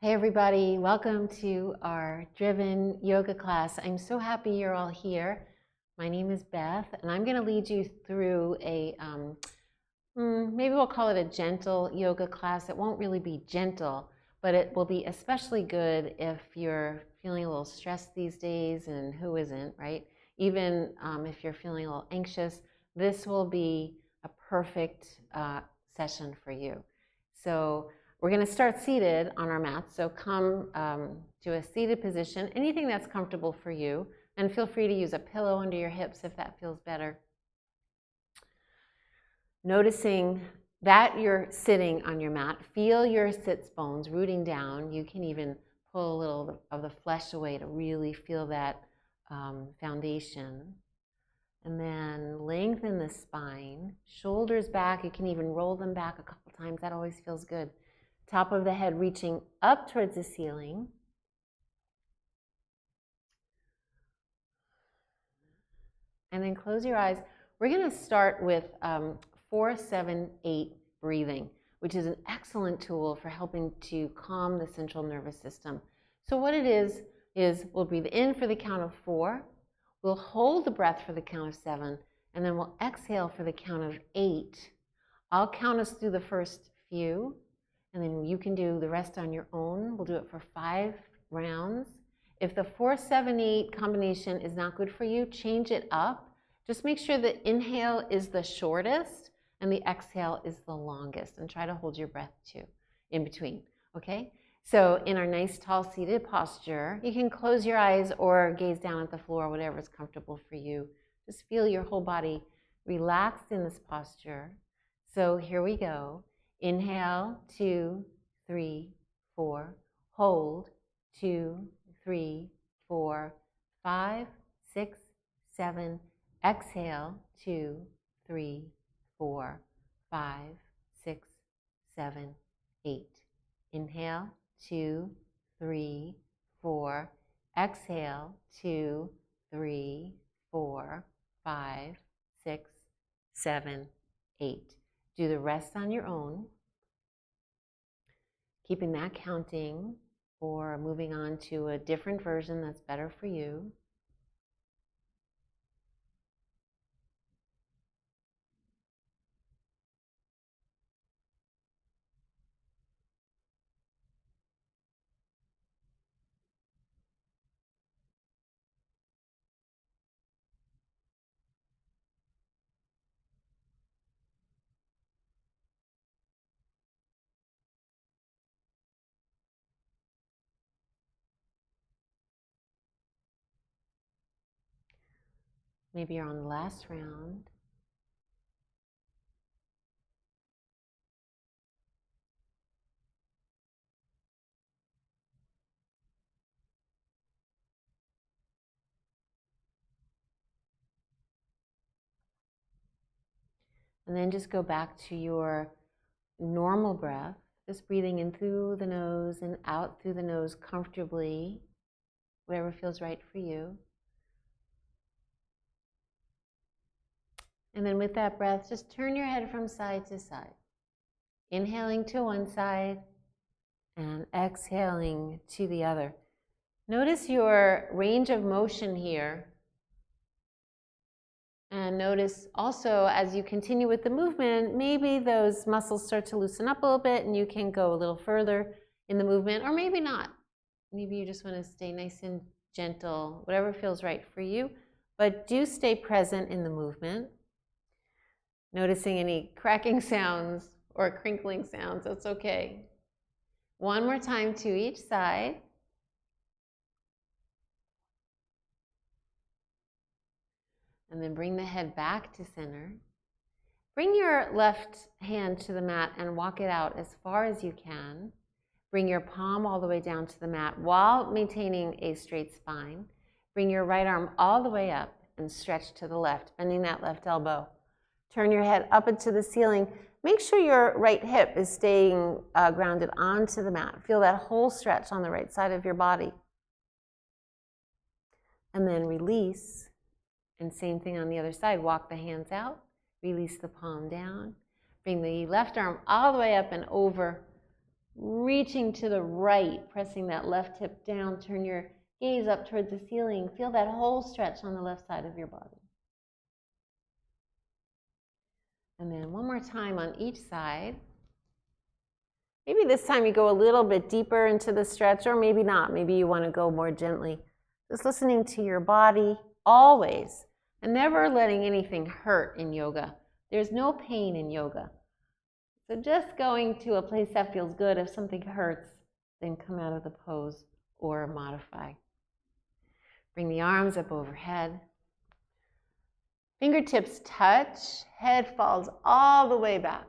Hey everybody, welcome to our driven yoga class. I'm so happy you're all here. My name is Beth and I'm going to lead you through a, maybe we'll call it a gentle yoga class. It won't really be gentle, but it will be especially good if you're feeling a little stressed these days, and who isn't, right? Even if you're feeling a little anxious, this will be a perfect session for you. So we're going to start seated on our mats. So come to a seated position, anything that's comfortable for you, and feel free to use a pillow under your hips if that feels better. Noticing that you're sitting on your mat, feel your sits bones rooting down. You can even pull a little of the flesh away to really feel that foundation. And then lengthen the spine, shoulders back. You can even roll them back a couple times. That always feels good. Top of the head reaching up towards the ceiling. And then close your eyes. We're going to start with 4-7-8 breathing, which is an excellent tool for helping to calm the central nervous system. So what it is we'll breathe in for the count of 4. We'll hold the breath for the count of 7, and then we'll exhale for the count of 8. I'll count us through the first few, and then you can do the rest on your own. We'll do it for 5 rounds. If the 4-7-8 combination is not good for you, change it up. Just make sure the inhale is the shortest and the exhale is the longest, and try to hold your breath too in between, okay? So in our nice tall seated posture, you can close your eyes or gaze down at the floor, whatever is comfortable for you. Just feel your whole body relaxed in this posture. So here we go. Inhale, 2, 3, 4. Hold, 2, 3, 4, 5, 6, 7. Exhale, 2, 3, 4, 5, 6, 7, 8. Inhale, 2, 3, 4. Exhale, 2, 3, 4, 5, 6, 7, 8. Do the rest on your own, keeping that counting or moving on to a different version that's better for you. Maybe you're on the last round. And then just go back to your normal breath, just breathing in through the nose and out through the nose comfortably, whatever feels right for you. And then with that breath, just turn your head from side to side. Inhaling to one side and exhaling to the other. Notice your range of motion here. And notice also as you continue with the movement, maybe those muscles start to loosen up a little bit and you can go a little further in the movement, or maybe not. Maybe you just want to stay nice and gentle, whatever feels right for you. But do stay present in the movement. Noticing any cracking sounds or crinkling sounds, that's okay. One more time to each side. And then bring the head back to center. Bring your left hand to the mat and walk it out as far as you can. Bring your palm all the way down to the mat while maintaining a straight spine. Bring your right arm all the way up and stretch to the left, bending that left elbow. Turn your head up into the ceiling. Make sure your right hip is staying grounded onto the mat. Feel that whole stretch on the right side of your body. And then release. And same thing on the other side. Walk the hands out. Release the palm down. Bring the left arm all the way up and over Reaching to the right, pressing that left hip down, turn your gaze up towards the ceiling. Feel that whole stretch on the left side of your body. And then one more time on each side. Maybe this time you go a little bit deeper into the stretch, or maybe not. Maybe you want to go more gently. Just listening to your body always, and never letting anything hurt in yoga. There's no pain in yoga. So just going to a place that feels good. If something hurts, then come out of the pose or modify. Bring the arms up overhead. Fingertips touch, head falls all the way back.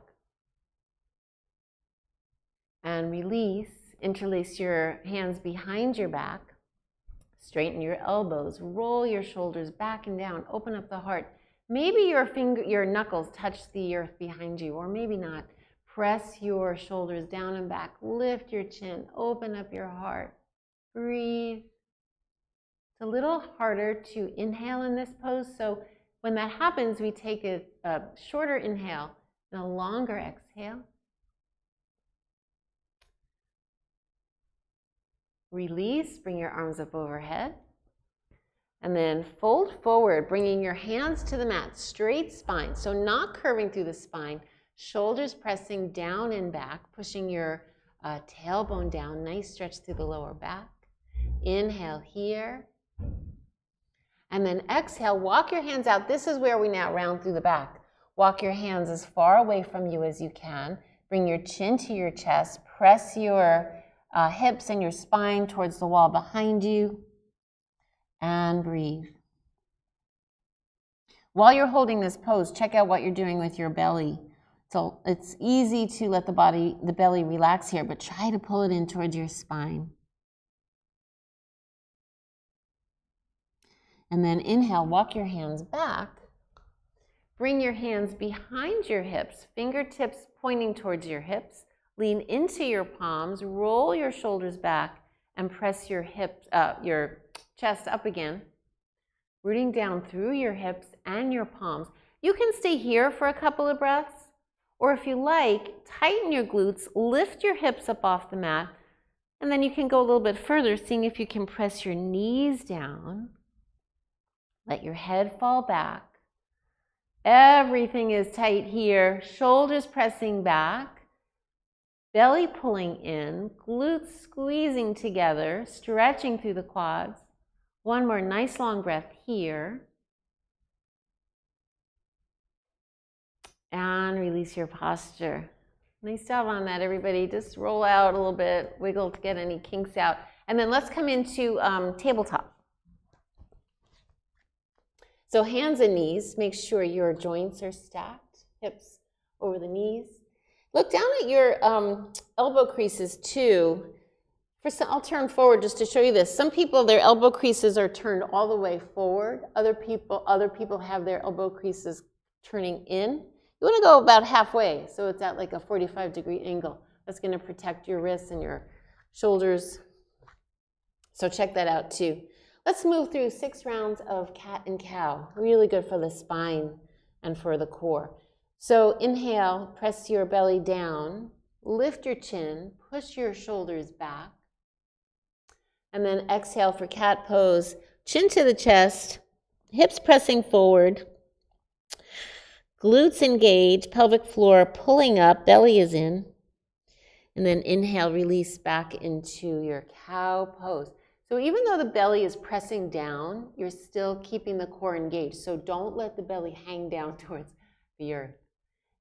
And release, interlace your hands behind your back, straighten your elbows, roll your shoulders back and down, open up the heart. Maybe your knuckles touch the earth behind you, or maybe not. Press your shoulders down and back, lift your chin, open up your heart, breathe. It's a little harder to inhale in this pose, so when that happens, we take a shorter inhale and a longer exhale. Release, bring your arms up overhead. And then fold forward, bringing your hands to the mat, straight spine. So not curving through the spine, shoulders pressing down and back, pushing your tailbone down, nice stretch through the lower back. Inhale here. And then exhale, walk your hands out. This is where we now round through the back. Walk your hands as far away from you as you can. Bring your chin to your chest. Press your hips and your spine towards the wall behind you. And breathe. While you're holding this pose, check out what you're doing with your belly. So it's easy to let the belly relax here, but try to pull it in towards your spine. And then inhale, walk your hands back. Bring your hands behind your hips, fingertips pointing towards your hips. Lean into your palms, roll your shoulders back, and press your hips, your chest up again, rooting down through your hips and your palms. You can stay here for a couple of breaths, or if you like, tighten your glutes, lift your hips up off the mat, and then you can go a little bit further, seeing if you can press your knees down. Let your head fall back. Everything is tight here, shoulders pressing back. Belly pulling in, glutes squeezing together, stretching through the quads. One more nice long breath here. And release your posture. Nice job on that, everybody. Just roll out a little bit, wiggle to get any kinks out. And then let's come into tabletop. So hands and knees, make sure your joints are stacked, hips over the knees. Look down at your elbow creases too. I'll turn forward just to show you this. Some people, their elbow creases are turned all the way forward. Other people have their elbow creases turning in. You want to go about halfway, so it's at like a 45-degree angle. That's going to protect your wrists and your shoulders. So check that out too. Let's move through 6 rounds of cat and cow. Really good for the spine and for the core. So inhale, press your belly down, lift your chin, push your shoulders back. And then exhale for cat pose, chin to the chest, hips pressing forward, glutes engaged, pelvic floor pulling up, belly is in. And then inhale, release back into your cow pose. So even though the belly is pressing down, you're still keeping the core engaged. So don't let the belly hang down towards the earth.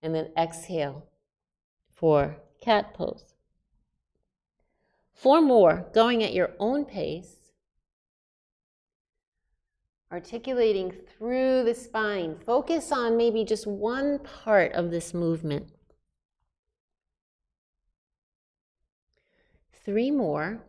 And then exhale for cat pose. 4 more, going at your own pace. Articulating through the spine. Focus on maybe just one part of this movement. 3 more.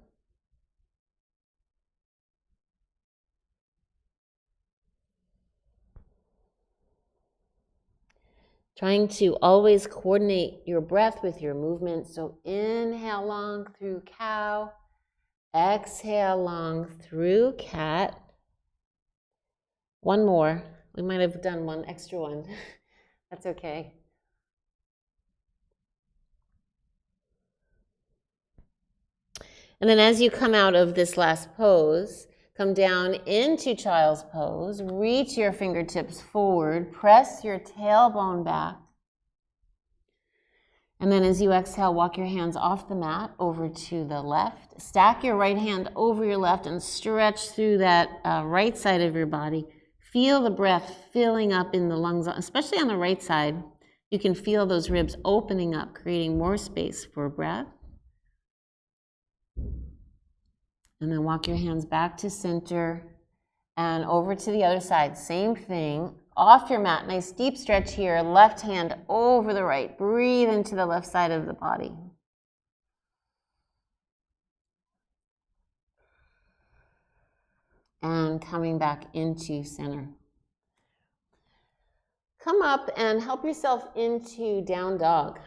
Trying to always coordinate your breath with your movement. So inhale long through cow. Exhale long through cat. 1 more. We might have done one extra one. That's okay. And then as you come out of this last pose, come down into child's pose, reach your fingertips forward, press your tailbone back. And then as you exhale, walk your hands off the mat over to the left. Stack your right hand over your left and stretch through that right side of your body. Feel the breath filling up in the lungs, especially on the right side. You can feel those ribs opening up, creating more space for breath. And then walk your hands back to center and over to the other side. Same thing. Off your mat, nice deep stretch here. Left hand over the right. Breathe into the left side of the body. And coming back into center. Come up and help yourself into down dog.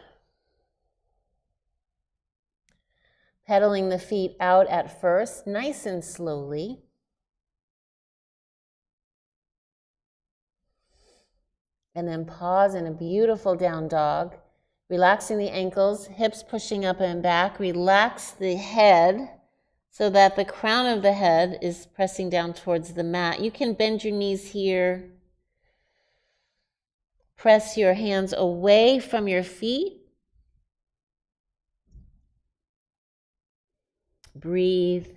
Pedaling the feet out at first, nice and slowly. And then pause in a beautiful down dog, relaxing the ankles, hips pushing up and back. Relax the head so that the crown of the head is pressing down towards the mat. You can bend your knees here. Press your hands away from your feet. Breathe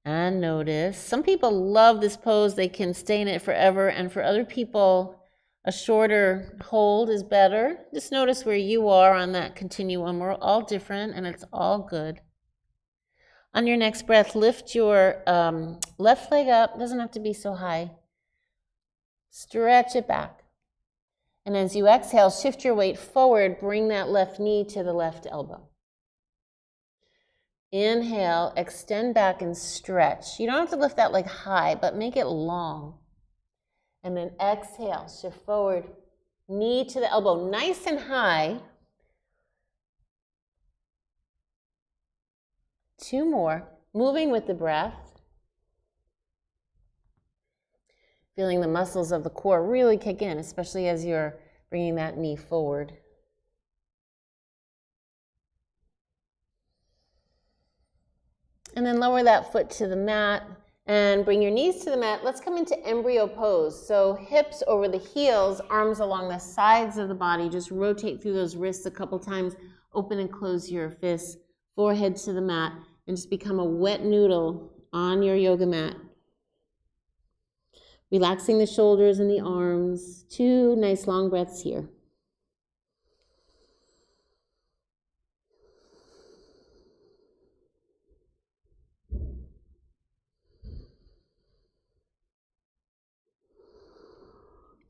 and notice. Some people love this pose. They can stay in it forever. And for other people, a shorter hold is better. Just notice where you are on that continuum. We're all different and it's all good. On your next breath, lift your left leg up. Doesn't have to be so high. Stretch it back. And as you exhale, shift your weight forward. Bring that left knee to the left elbow. Inhale, extend back and stretch. You don't have to lift that leg high, but make it long. And then exhale, shift forward, knee to the elbow, nice and high. 2 more, moving with the breath. Feeling the muscles of the core really kick in, especially as you're bringing that knee forward. And then lower that foot to the mat and bring your knees to the mat. Let's come into embryo pose. So hips over the heels, arms along the sides of the body. Just rotate through those wrists a couple times. Open and close your fists. Forehead to the mat. And just become a wet noodle on your yoga mat. Relaxing the shoulders and the arms. 2 nice long breaths here.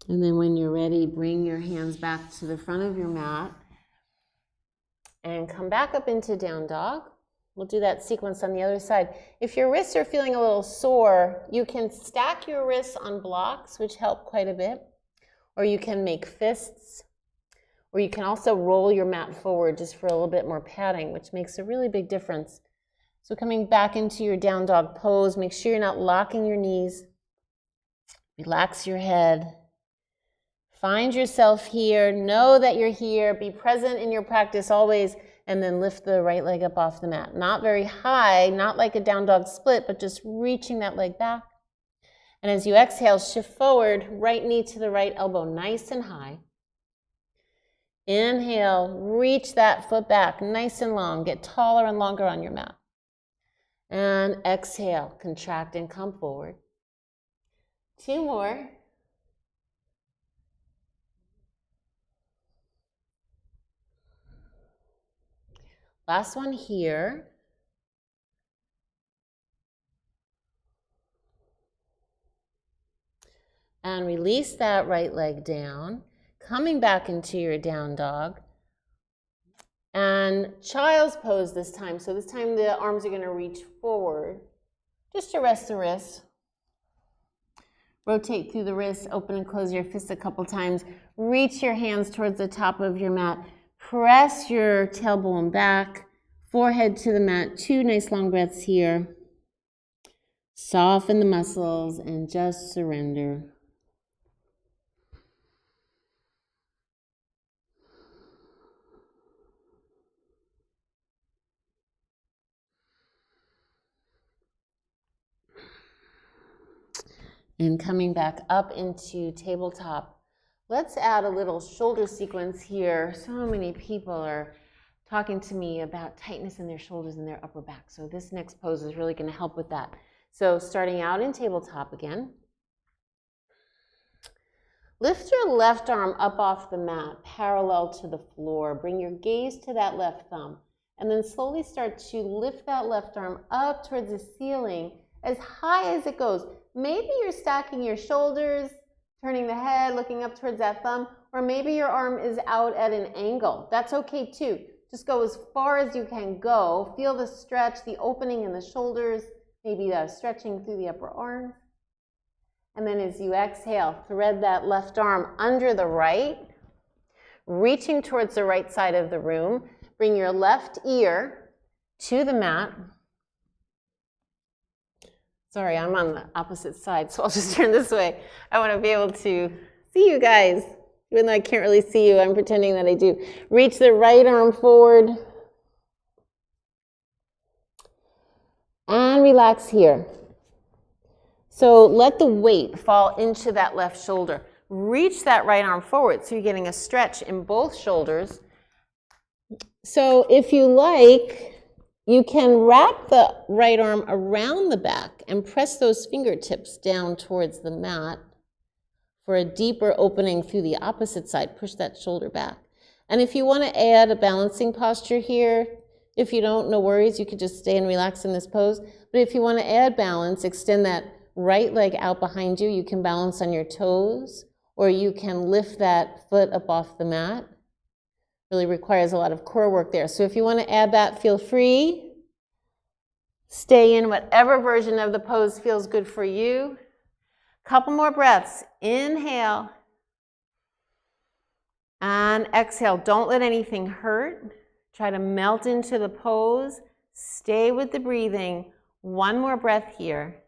And then when you're ready, bring your hands back to the front of your mat and come back up into down dog. We'll do that sequence on the other side. If your wrists are feeling a little sore, you can stack your wrists on blocks, which help quite a bit, or you can make fists, or you can also roll your mat forward just for a little bit more padding, which makes a really big difference. So coming back into your down dog pose, make sure you're not locking your knees. Relax your head. Find yourself here. Know that you're here. Be present in your practice always, and then lift the right leg up off the mat. Not very high, not like a down dog split, but just reaching that leg back. And as you exhale, shift forward, right knee to the right elbow, nice and high. Inhale, reach that foot back, nice and long. Get taller and longer on your mat. And exhale, contract and come forward. 2 more. Last one here. And release that right leg down, coming back into your down dog. And child's pose this time. So this time the arms are going to reach forward, just to rest the wrists. Rotate through the wrists, open and close your fists a couple times. Reach your hands towards the top of your mat. Press your tailbone back, forehead to the mat. 2 nice long breaths here. Soften the muscles and just surrender. And coming back up into tabletop. Let's add a little shoulder sequence here. So many people are talking to me about tightness in their shoulders and their upper back. So this next pose is really going to help with that. So starting out in tabletop again. Lift your left arm up off the mat, parallel to the floor. Bring your gaze to that left thumb. And then slowly start to lift that left arm up towards the ceiling as high as it goes. Maybe you're stacking your shoulders, turning the head, looking up towards that thumb, or maybe your arm is out at an angle. That's okay too. Just go as far as you can go. Feel the stretch, the opening in the shoulders, maybe the stretching through the upper arms. And then as you exhale, thread that left arm under the right, reaching towards the right side of the room. Bring your left ear to the mat. Sorry, I'm on the opposite side, so I'll just turn this way. I want to be able to see you guys. Even though I can't really see you, I'm pretending that I do. Reach the right arm forward. And relax here. So let the weight fall into that left shoulder. Reach that right arm forward so you're getting a stretch in both shoulders. So if you like, you can wrap the right arm around the back and press those fingertips down towards the mat for a deeper opening through the opposite side. Push that shoulder back. And if you want to add a balancing posture here, if you don't, no worries, you could just stay and relax in this pose. But if you want to add balance, extend that right leg out behind you. You can balance on your toes, or you can lift that foot up off the mat. Really requires a lot of core work there. So if you want to add that, feel free. Stay in whatever version of the pose feels good for you. Couple more breaths. Inhale. And exhale. Don't let anything hurt. Try to melt into the pose. Stay with the breathing. One more breath here.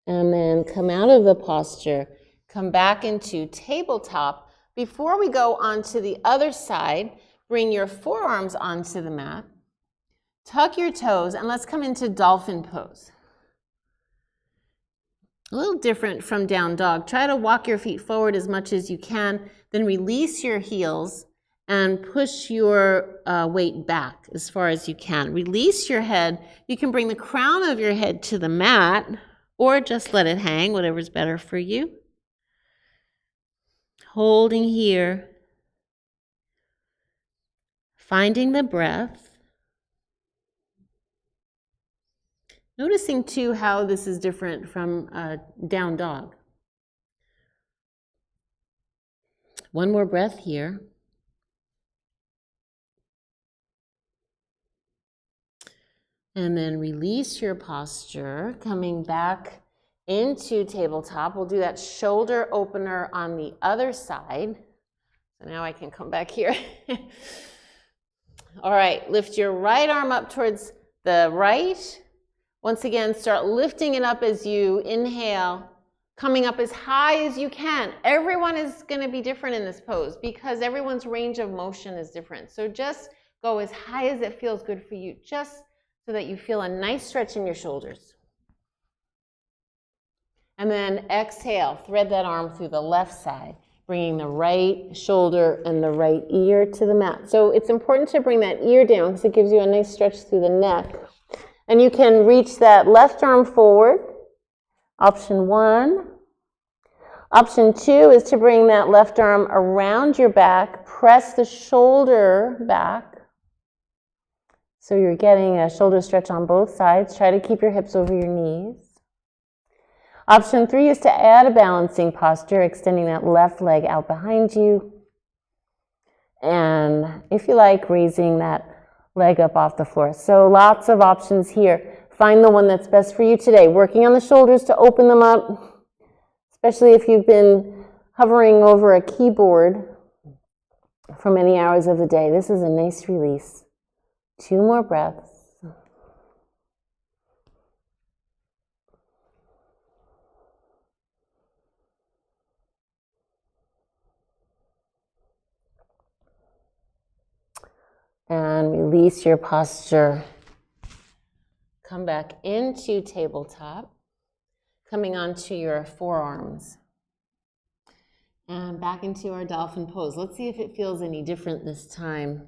And then come out of the posture, come back into tabletop. Before we go on to the other side, bring your forearms onto the mat, tuck your toes, and let's come into dolphin pose. A little different from down dog. Try to walk your feet forward as much as you can, then release your heels and push your weight back as far as you can. Release your head. You can bring the crown of your head to the mat, or just let it hang, whatever's better for you. Holding here. Finding the breath. Noticing too how this is different from down dog. One more breath here. And then release your posture, coming back into tabletop. We'll do that shoulder opener on the other side. So now I can come back here. All right, lift your right arm up towards the right. Once again, start lifting it up as you inhale, coming up as high as you can. Everyone is going to be different in this pose because everyone's range of motion is different. So just go as high as it feels good for you, just so that you feel a nice stretch in your shoulders. And then exhale, thread that arm through the left side, bringing the right shoulder and the right ear to the mat. So it's important to bring that ear down because it gives you a nice stretch through the neck. And you can reach that left arm forward, option 1. Option 2 is to bring that left arm around your back, press the shoulder back. So you're getting a shoulder stretch on both sides. Try to keep your hips over your knees. Option 3 is to add a balancing posture, extending that left leg out behind you. And if you like, raising that leg up off the floor. So lots of options here. Find the one that's best for you today. Working on the shoulders to open them up, especially if you've been hovering over a keyboard for many hours of the day. This is a nice release. 2 more breaths. And release your posture. Come back into tabletop, coming onto your forearms. And back into our dolphin pose. Let's see if it feels any different this time.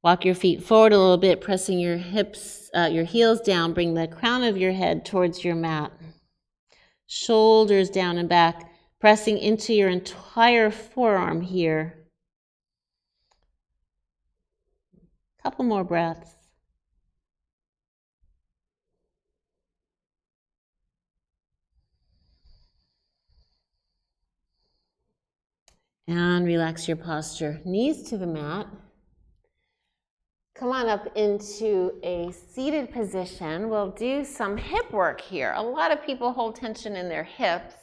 Walk your feet forward a little bit, pressing your hips, your heels down. Bring the crown of your head towards your mat. Shoulders down and back, pressing into your entire forearm here. Couple more breaths. And relax your posture. Knees to the mat. Come on up into a seated position. We'll do some hip work here. A lot of people hold tension in their hips.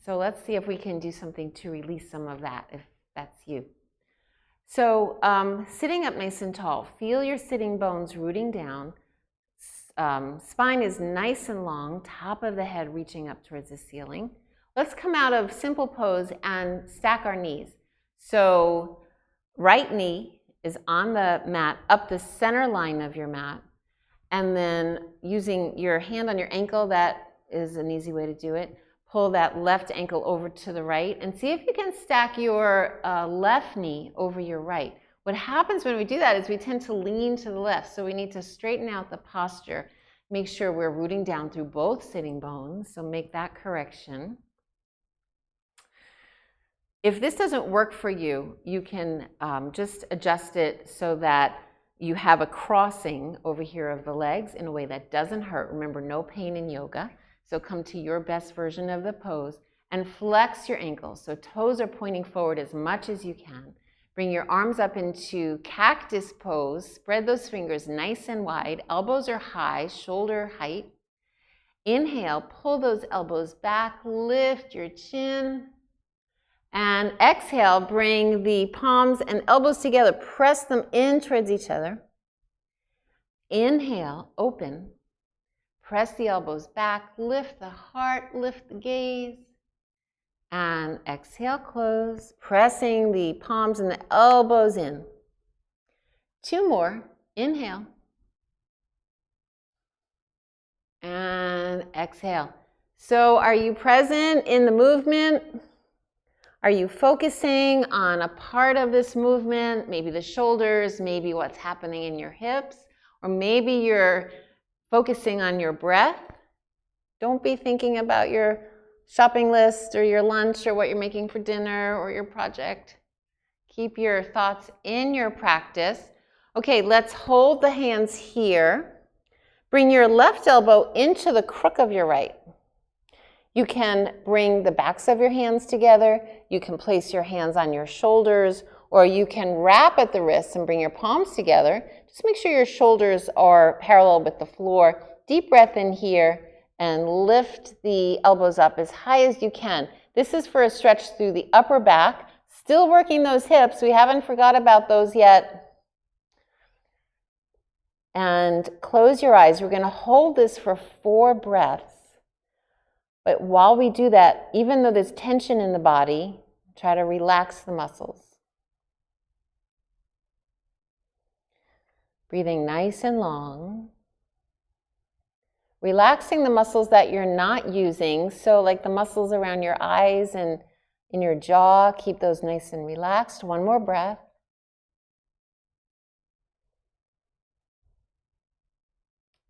So let's see if we can do something to release some of that, if that's you. So sitting up nice and tall, feel your sitting bones rooting down. Spine is nice and long, top of the head reaching up towards the ceiling. Let's come out of simple pose and stack our knees. So right knee is on the mat, up the center line of your mat, and then using your hand on your ankle, that is an easy way to do it. Pull that left ankle over to the right and see if you can stack your left knee over your right. What happens when we do that is we tend to lean to the left, so we need to straighten out the posture. Make sure we're rooting down through both sitting bones, so make that correction. If this doesn't work for you, you can just adjust it so that you have a crossing over here of the legs in a way that doesn't hurt. Remember, no pain in yoga. So come to your best version of the pose and flex your ankles. So toes are pointing forward as much as you can. Bring your arms up into cactus pose. Spread those fingers nice and wide. Elbows are high, shoulder height. Inhale, pull those elbows back, lift your chin. And exhale, bring the palms and elbows together. Press them in towards each other. Inhale, open. Press the elbows back, lift the heart, lift the gaze. And exhale, close, pressing the palms and the elbows in. 2 more. Inhale. And exhale. So are you present in the movement? Are you focusing on a part of this movement? Maybe the shoulders, maybe what's happening in your hips, or maybe you're focusing on your breath. Don't be thinking about your shopping list or your lunch or what you're making for dinner or your project. Keep your thoughts in your practice. Okay, let's hold the hands here. Bring your left elbow into the crook of your right. You can bring the backs of your hands together. You can place your hands on your shoulders, or you can wrap at the wrists and bring your palms together. Just make sure your shoulders are parallel with the floor. Deep breath in here and lift the elbows up as high as you can. This is for a stretch through the upper back. Still working those hips. We haven't forgot about those yet. And close your eyes. We're going to hold this for 4 breaths. But while we do that, even though there's tension in the body, try to relax the muscles. Breathing nice and long. Relaxing the muscles that you're not using, so like the muscles around your eyes and in your jaw, keep those nice and relaxed. 1 more breath.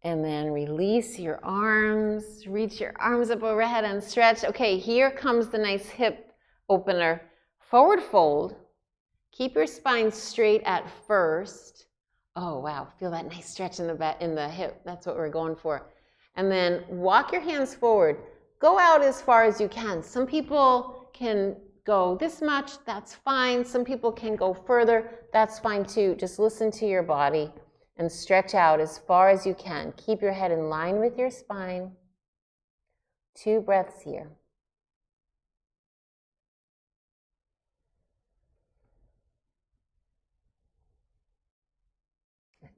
And then release your arms, reach your arms up overhead and stretch. Okay, here comes the nice hip opener. Forward fold. Keep your spine straight at first. Oh, wow, feel that nice stretch in the hip. That's what we're going for. And then walk your hands forward. Go out as far as you can. Some people can go this much, that's fine. Some people can go further, that's fine too. Just listen to your body. And stretch out as far as you can. Keep your head in line with your spine. 2 breaths here.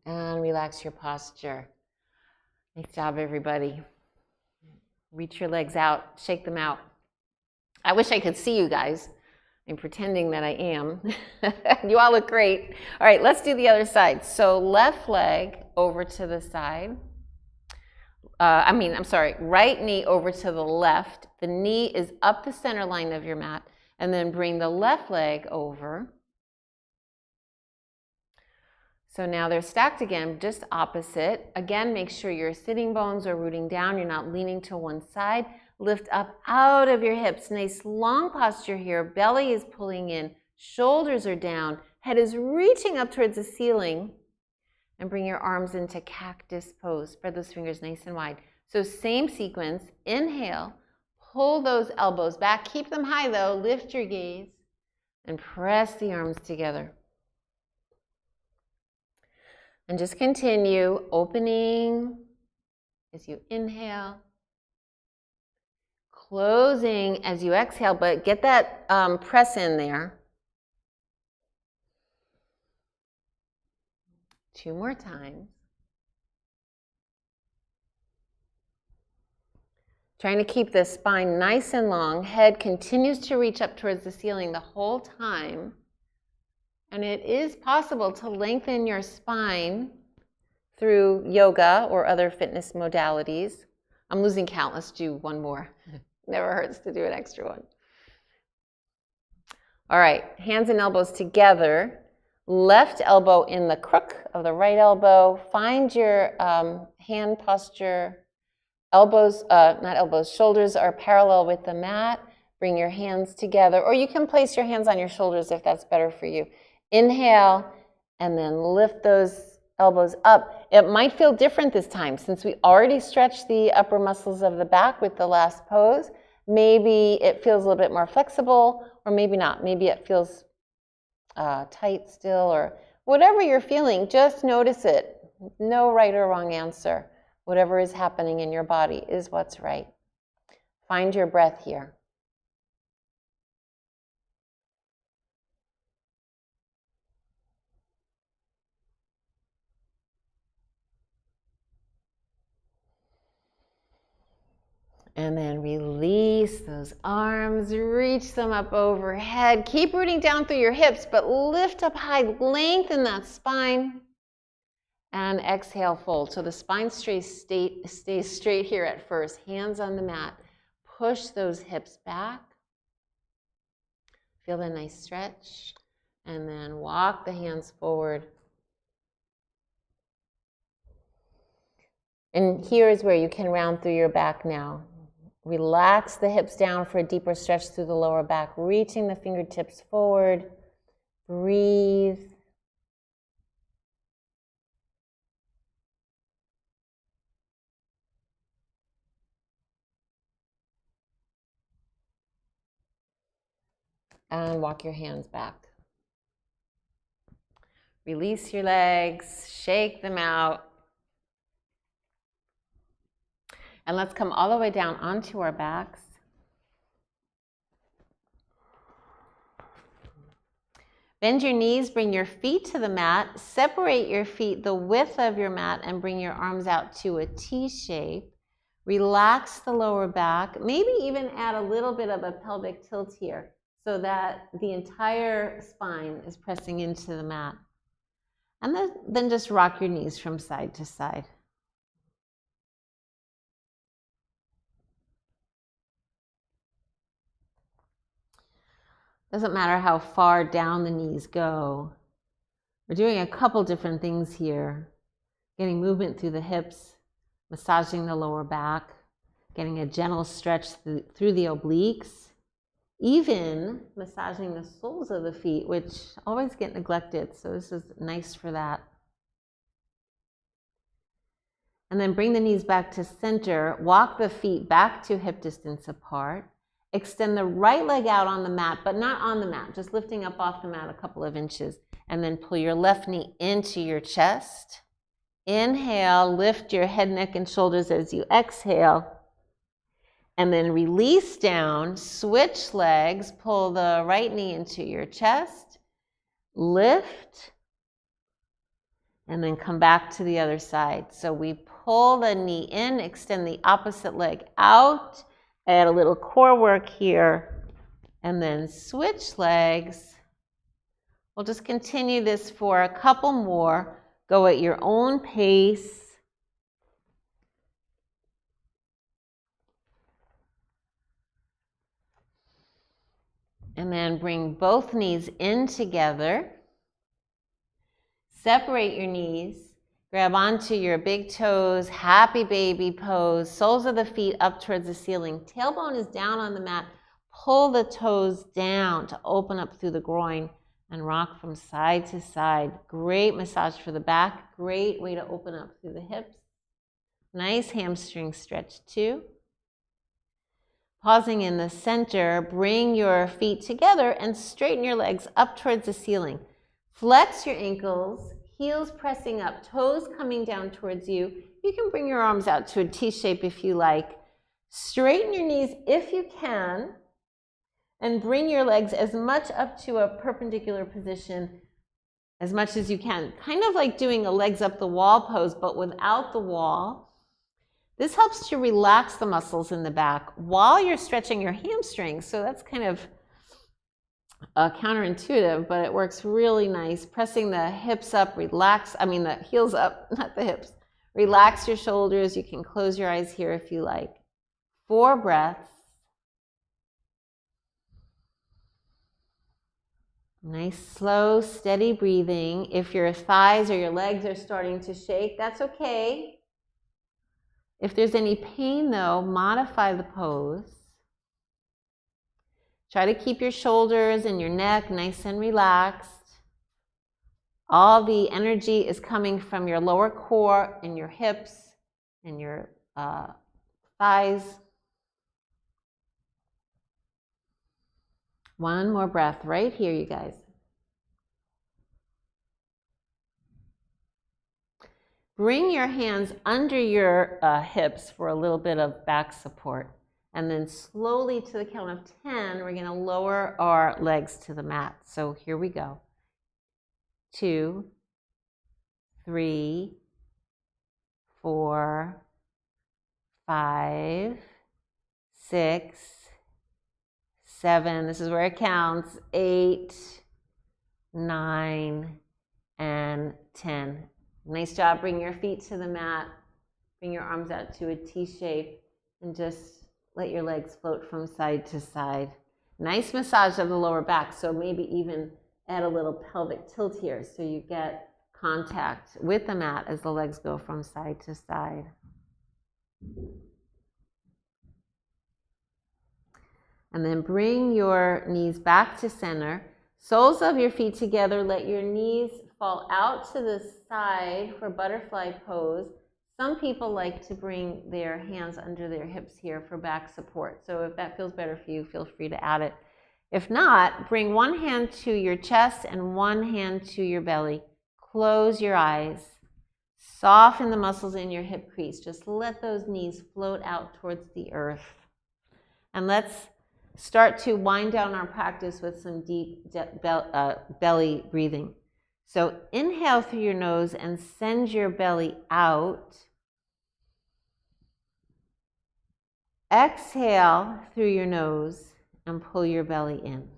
And relax your posture. Nice job, everybody. Reach your legs out, shake them out. I wish I could see you guys, I'm pretending that I am. You all look great. All right, let's do the other side. So left leg over to the side. I'm sorry, right knee over to the left. The knee is up the center line of your mat, and then bring the left leg over. So now they're stacked again, just opposite. Again, make sure your sitting bones are rooting down. You're not leaning to one side. Lift up out of your hips. Nice long posture here. Belly is pulling in. Shoulders are down. Head is reaching up towards the ceiling. And bring your arms into cactus pose. Spread those fingers nice and wide. So same sequence. Inhale. Pull those elbows back. Keep them high though. Lift your gaze. And press the arms together. And just continue opening as you inhale. Closing as you exhale, but get that press in there. 2 more times. Trying to keep the spine nice and long. Head continues to reach up towards the ceiling the whole time. And it is possible to lengthen your spine through yoga or other fitness modalities. I'm losing count. Let's do one more. Never hurts to do an extra one. All right, hands and elbows together. Left elbow in the crook of the right elbow. Find your hand posture. Shoulders are parallel with the mat. Bring your hands together, or you can place your hands on your shoulders if that's better for you. Inhale, and then lift those elbows up. It might feel different this time since we already stretched the upper muscles of the back with the last pose. Maybe it feels a little bit more flexible, or maybe not. Maybe it feels tight still, or whatever you're feeling, just notice it. No right or wrong answer. Whatever is happening in your body is what's right. Find your breath here. And then release those arms, reach them up overhead. Keep rooting down through your hips, but lift up high, lengthen that spine. And exhale, fold. So the spine stays straight here at first. Hands on the mat. Push those hips back. Feel the nice stretch. And then walk the hands forward. And here is where you can round through your back now. Relax the hips down for a deeper stretch through the lower back, reaching the fingertips forward. Breathe. And walk your hands back. Release your legs, shake them out. And let's come all the way down onto our backs. Bend your knees, bring your feet to the mat, separate your feet the width of your mat, and bring your arms out to a T shape. Relax the lower back, maybe even add a little bit of a pelvic tilt here so that the entire spine is pressing into the mat. And then just rock your knees from side to side. Doesn't matter how far down the knees go. We're doing a couple different things here. Getting movement through the hips, massaging the lower back, getting a gentle stretch through the obliques, even massaging the soles of the feet, which always get neglected. So this is nice for that. And then bring the knees back to center. Walk the feet back to hip distance apart. Extend the right leg out on the mat, but not on the mat, just lifting up off the mat a couple of inches. And then pull your left knee into your chest. Inhale, lift your head, neck, and shoulders as you exhale. And then release down, switch legs, pull the right knee into your chest, lift, and then come back to the other side. So we pull the knee in, extend the opposite leg out, add a little core work here, and then switch legs. We'll just continue this for a couple more. Go at your own pace. And then bring both knees in together. Separate your knees. Grab onto your big toes, happy baby pose. Soles of the feet up towards the ceiling. Tailbone is down on the mat. Pull the toes down to open up through the groin and rock from side to side. Great massage for the back. Great way to open up through the hips. Nice hamstring stretch too. Pausing in the center, bring your feet together and straighten your legs up towards the ceiling. Flex your ankles, heels pressing up, toes coming down towards you. You can bring your arms out to a T shape if you like. Straighten your knees if you can, and bring your legs as much up to a perpendicular position as much as you can. Kind of like doing a legs up the wall pose, but without the wall. This helps to relax the muscles in the back while you're stretching your hamstrings. So that's kind of counterintuitive, but it works really nice. Pressing the hips up, the heels up, not the hips. Relax your shoulders. You can close your eyes here if you like. 4 breaths. Nice, slow, steady breathing. If your thighs or your legs are starting to shake, that's okay. If there's any pain though, modify the pose. Try to keep your shoulders and your neck nice and relaxed. All the energy is coming from your lower core and your hips and your thighs. One more breath right here, you guys. Bring your hands under your hips for a little bit of back support. And then slowly to the count of 10, we're going to lower our legs to the mat. So here we go. 2, 3, 4, 5, 6, 7. This is where it counts. 8, 9, and 10. Nice job. Bring your feet to the mat. Bring your arms out to a T shape and just let your legs float from side to side. Nice massage of the lower back. So maybe even add a little pelvic tilt here so you get contact with the mat as the legs go from side to side. And then bring your knees back to center. Soles of your feet together. Let your knees fall out to the side for butterfly pose. Some people like to bring their hands under their hips here for back support. So if that feels better for you, feel free to add it. If not, bring one hand to your chest and one hand to your belly. Close your eyes. Soften the muscles in your hip crease. Just let those knees float out towards the earth. And let's start to wind down our practice with some deep belly breathing. So inhale through your nose and send your belly out. Exhale through your nose and pull your belly in.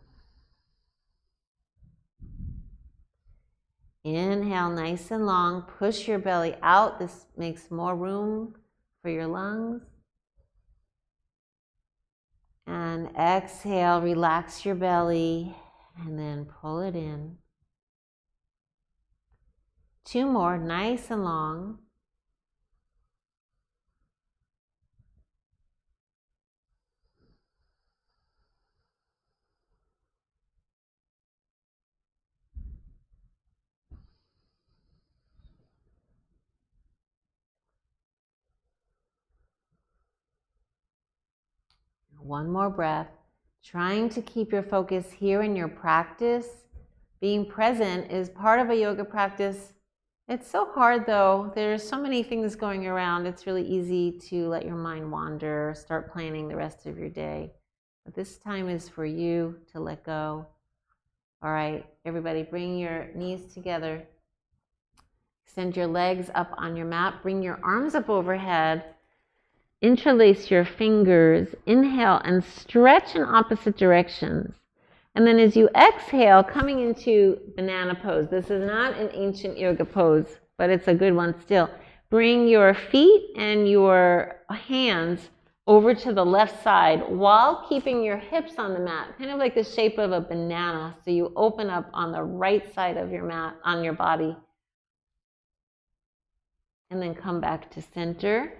Inhale nice and long. Push your belly out. This makes more room for your lungs. And exhale, relax your belly and then pull it in. 2 more, nice and long. One more breath. Trying to keep your focus here in your practice. Being present is part of a yoga practice. It's so hard though. There's so many things going around. It's really easy to let your mind wander, start planning the rest of your day. But this time is for you to let go. All right, everybody, bring your knees together. Extend your legs up on your mat. Bring your arms up overhead. Interlace your fingers. Inhale and stretch in opposite directions. And then as you exhale, coming into banana pose. This is not an ancient yoga pose, but it's a good one still. Bring your feet and your hands over to the left side while keeping your hips on the mat, kind of like the shape of a banana. So you open up on the right side of your mat, on your body. And then come back to center.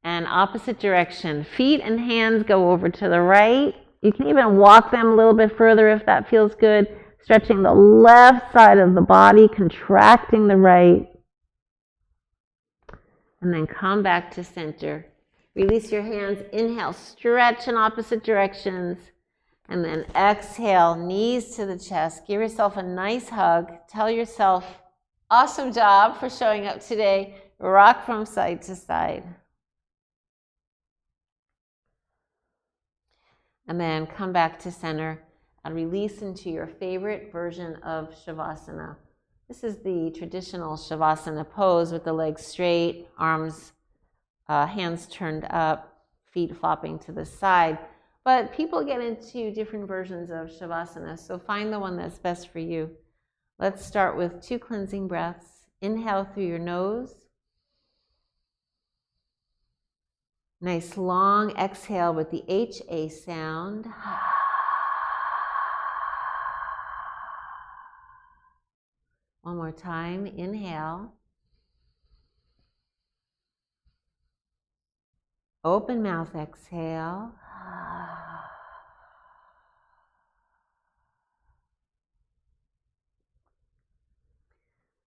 And opposite direction. Feet and hands go over to the right. You can even walk them a little bit further if that feels good. Stretching the left side of the body, contracting the right. And then come back to center. Release your hands. Inhale, stretch in opposite directions. And then exhale, knees to the chest. Give yourself a nice hug. Tell yourself, awesome job for showing up today. Rock from side to side. And then come back to center and release into your favorite version of Shavasana. This is the traditional Shavasana pose with the legs straight, arms, hands turned up, feet flopping to the side. But people get into different versions of Shavasana, so find the one that's best for you. Let's start with 2 cleansing breaths. Inhale through your nose. Nice long exhale with the HA sound. One more time. Inhale. Open mouth exhale.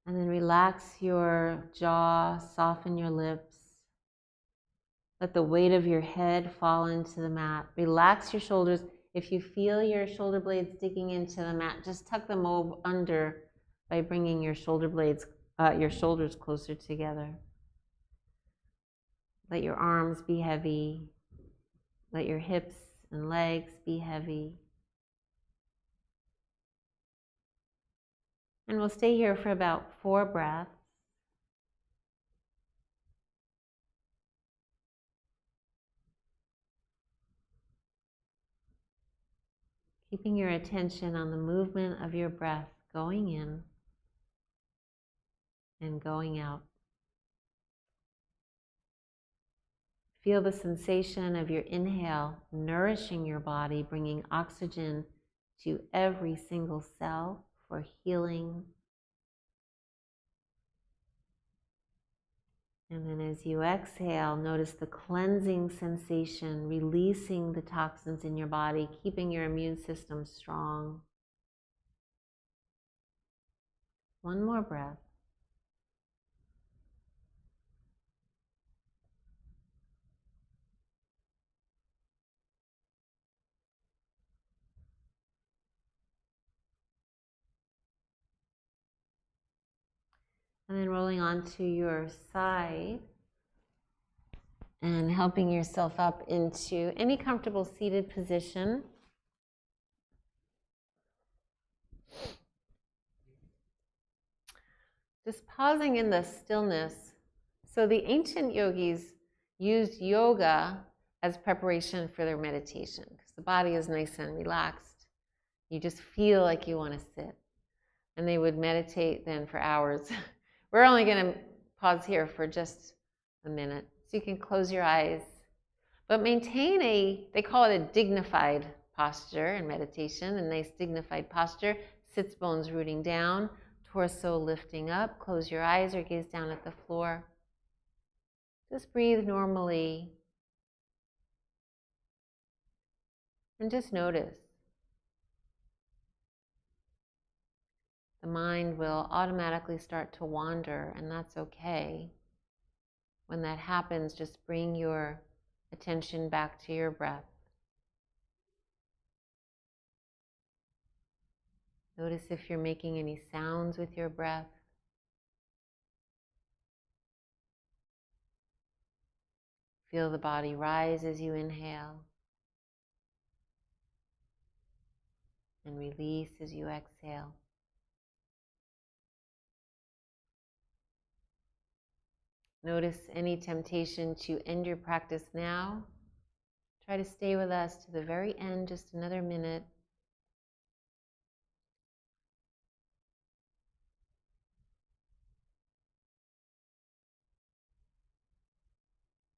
And then relax your jaw, soften your lips. Let the weight of your head fall into the mat. Relax your shoulders. If you feel your shoulder blades digging into the mat, just tuck them under by bringing your shoulder blades, your shoulders closer together. Let your arms be heavy. Let your hips and legs be heavy. And we'll stay here for about 4 breaths. Keeping your attention on the movement of your breath going in and going out. Feel the sensation of your inhale nourishing your body, bringing oxygen to every single cell for healing. And then as you exhale, notice the cleansing sensation, releasing the toxins in your body, keeping your immune system strong. One more breath. And then rolling onto your side and helping yourself up into any comfortable seated position. Just pausing in the stillness. So the ancient yogis used yoga as preparation for their meditation because the body is nice and relaxed. You just feel like you want to sit. And they would meditate then for hours. We're only going to pause here for just a minute. So you can close your eyes, but maintain they call it a dignified posture in meditation, a nice dignified posture. Sits bones rooting down, torso lifting up. Close your eyes or gaze down at the floor. Just breathe normally. And just notice. The mind will automatically start to wander, and that's okay. When that happens, just bring your attention back to your breath. Notice if you're making any sounds with your breath. Feel the body rise as you inhale and release as you exhale. Notice any temptation to end your practice now. Try to stay with us to the very end, just another minute.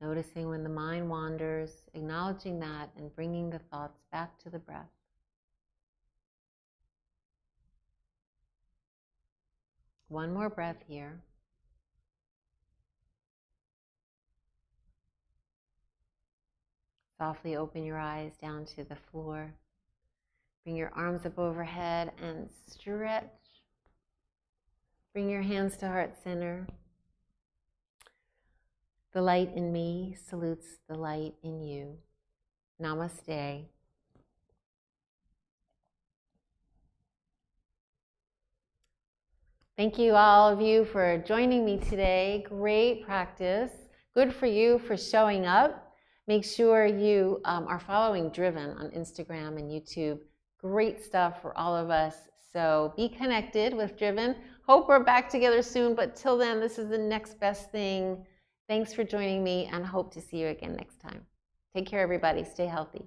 Noticing when the mind wanders, acknowledging that and bringing the thoughts back to the breath. One more breath here. Softly open your eyes down to the floor. Bring your arms up overhead and stretch. Bring your hands to heart center. The light in me salutes the light in you. Namaste. Thank you, all of you, for joining me today. Great practice. Good for you for showing up. Make sure you are following Driven on Instagram and YouTube. Great stuff for all of us. So be connected with Driven. Hope we're back together soon, but till then, this is the next best thing. Thanks for joining me, and hope to see you again next time. Take care, everybody. Stay healthy.